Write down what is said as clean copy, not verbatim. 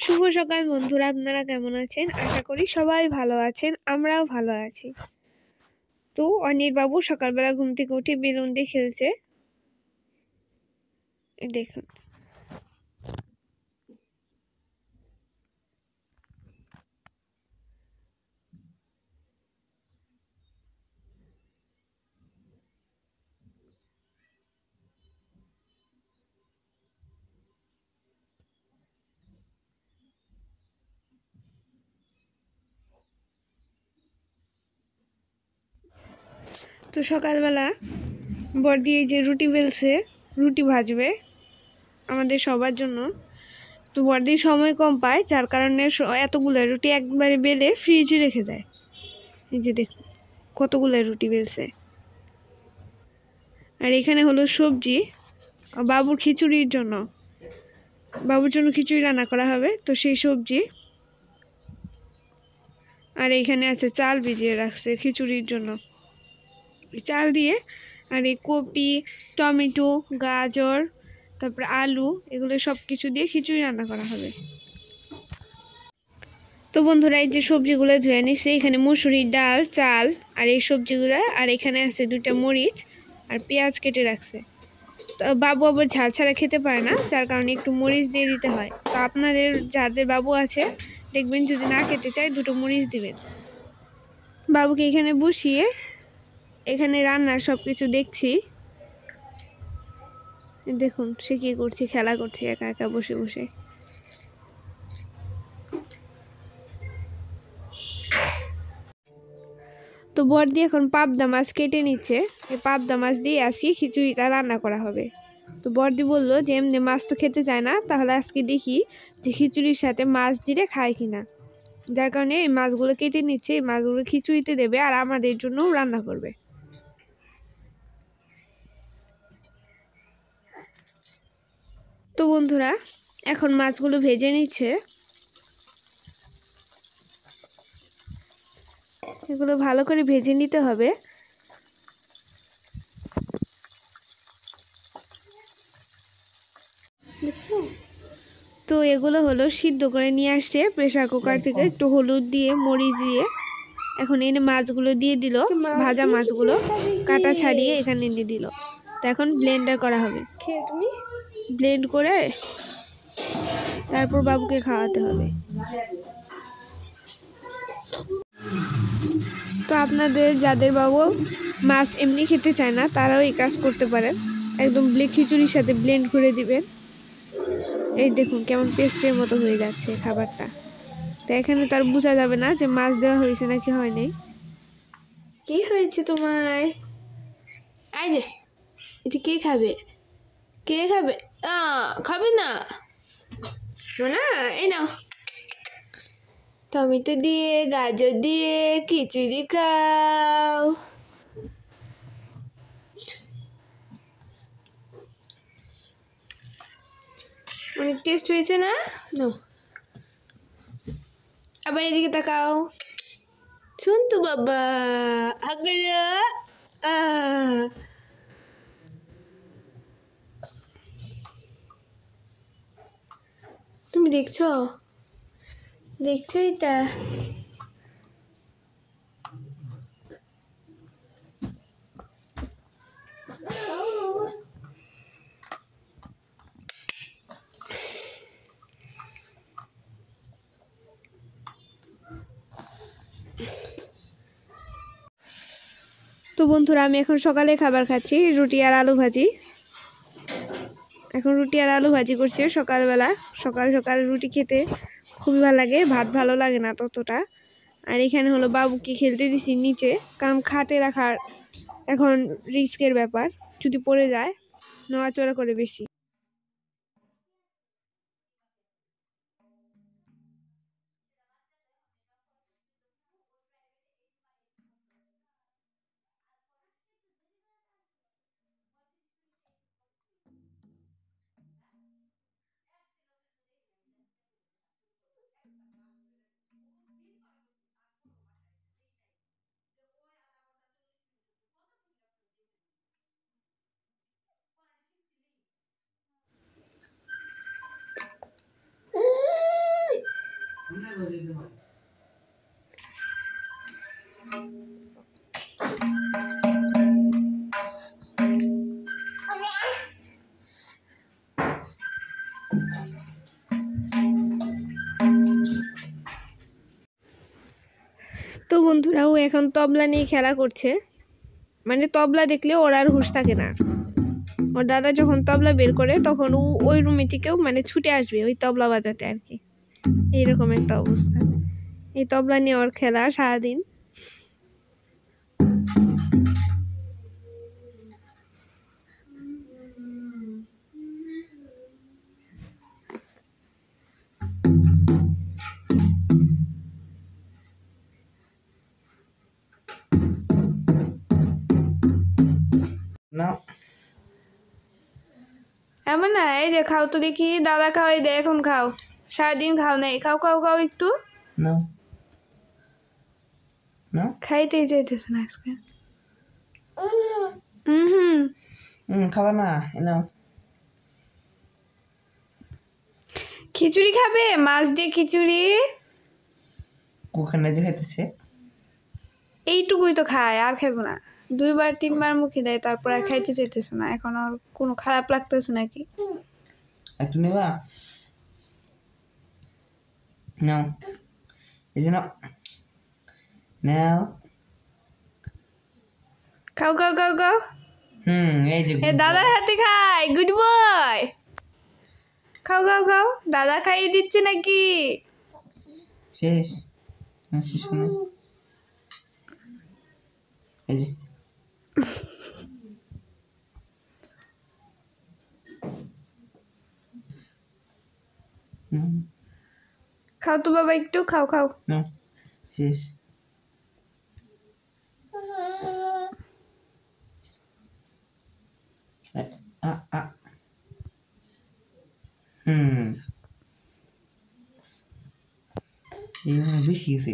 শুভ সকাল বন্ধুরা, আপনারা কেমন আছেন? আশা করি সবাই ভালো আছেন, আমরাও ভালো আছি। তো অনির্বাবু সকালবেলা ঘুম থেকে উঠে বেলুন দিয়ে খেলছে। দেখুন, তো সকালবেলা বড়দি এই যে রুটি বেলছে, রুটি ভাজবে আমাদের সবার জন্য। তো বড়দি সময় কম পায়, যার কারণে এতগুলো রুটি একবারে বেলে ফ্রিজে রেখে দেয়। এই যে দেখুন কতগুলো রুটি বেলছে। আর এখানে হলো সবজি বাবুর খিচুড়ির জন্য, বাবুর জন্য খিচুড়ি রান্না করা হবে, তো সেই সবজি। আর এখানে আছে চাল ভিজিয়ে রাখছে খিচুড়ির জন্য, চাল দিয়ে। আর এই কপি, টমেটো, গাজর, তারপর আলু, এগুলো সব কিছু দিয়ে খিচুড়ি রান্না করা হবে। তো বন্ধুরা, এই যে সবজিগুলো ধুয়ে নিচ্ছে, এখানে মুসুরির ডাল, চাল আর এই সবজিগুলো। আর এখানে আছে 2টা মরিচ আর পেঁয়াজ কেটে রাখছে। তো বাবু আবার ঝাল ছাড়া খেতে পারে না, যার কারণে একটু মরিচ দিয়ে দিতে হয়। তো আপনাদের যাদের বাবু আছে দেখবেন, যদি না খেতে চায় 2টো মরিচ দিবেন। বাবুকে এখানে বসিয়ে এখানে রান্নার সব কিছু দেখছি। দেখুন সে কি করছে, খেলা করছে একা একা বসে বসে। তো বড়দি এখন পাবদা মাছ কেটে নিচ্ছে, এই পাবদা মাছ দিয়ে আজকে খিচুড়িটা রান্না করা হবে। তো বড়দি বললো যে এমনি মাছ তো খেতে চায় না, তাহলে আজকে দেখি যে খিচুড়ির সাথে মাছ দিলে খায় কিনা। যার কারণে এই মাছগুলো কেটে নিচ্ছে, এই মাছগুলো খিচুড়িতে দেবে আর আমাদের জন্যও রান্না করবে। তো বন্ধুরা, এখন মাছগুলো ভেজে নিচ্ছে। এগুলো ভালো করে ভেজে নিতে হবে। দেখছো, তো এগুলো হলো সিদ্ধ করে নিয়ে আসছে প্রেসার কুকার থেকে, একটু হলুদ দিয়ে মরিচ দিয়ে। এখন এনে মাছগুলো দিয়ে দিল, ভাজা মাছগুলো কাটা ছাড়িয়ে এখানে এনে দিল। তো এখন ব্লেন্ডার করা হবে, ব্লেন্ড করে তারপর বাবুকে খাওয়াতে হবে। তো আপনাদের যাদের বাবু মাছ এমনি খেতে চায় না, তারাও এই কাজ করতে পারেন। একদম খিচুড়ির সাথে ব্লেন্ড করে দিবেন। এই দেখুন কেমন পেস্টের মতো হয়ে যাচ্ছে খাবারটা। তো এখানে তো আর বোঝা যাবে না যে মাছ দেওয়া হয়েছে নাকি হয়নি। কি হয়েছে তোমার? এই যে এটা কে খাবে? কে খাবে? খাবে না না, এই নাও টমেটো দিয়ে, গাজর দিয়ে খিচুড়ি খাও। অনেক টেস্ট হয়েছে না? নো, আবার এদিকে তাকাও। শুনতো বাবা আগরা। তুমি দেখছো, দেখছো এটা? তো বন্ধুরা, আমি এখন সকালে খাবার খাচ্ছি, রুটি আর আলু ভাজি। এখন রুটি আর আলু ভাজি করছি সকালবেলা। সকাল সকাল রুটি খেতে খুবই ভালো লাগে, ভাত ভালো লাগে না ততটা। আর এখানে হলো বাবুকে খেলতে দিছি নিচে, কারণ খাটে রাখার এখন রিস্কের ব্যাপার, যদি পড়ে যায় নড়াচড়া করে বেশি। তো বন্ধুরা, ও এখন তবলা নিয়ে খেলা করছে। মানে তবলা দেখলে ওর আর হুঁশ থাকে না। ওর দাদা যখন তবলা বের করে তখন ও ওই রুমে থেকেও মানে ছুটে আসবে ওই তবলা বাজাতে আর কি। এইরকম একটা অবস্থা। এই তবলা নিয়ে ওর খেলা সারাদিন। না এমন না, এই যে খাও তো দেখি, দাদা খাওয়াই দে, এখন খাও, সারাদিন খাও নাই, খাও খাও খাও একটু। না না খাইতেই চাইতেছে না আজকে। হুম, খাবার না নাও। খিচুড়ি খাবে, মাছ দিয়ে খিচুড়ি। ওখানে যে খাইতেছে এইটুকুই তো খায়, আর খাইবো না। 2-3 বার মুখে দেয়, তারপর আর খাইতে চাইতেছে না। এখন আর কোনো খারাপ লাগতেছে নাকি? একটু নেবা নাও, এই যে নাও নাও। খাও খাও খাও খাও। এই যে এ দাদার হাতে খায়, গুড বয়। খাও খাও খাও, দাদা খাইয়ে দিচ্ছে নাকি? শেষ না, শেষ না, এই যে খাও তো বাবা, একটু খাও খাও। নাও, শেষ। এই বেশি গেছে।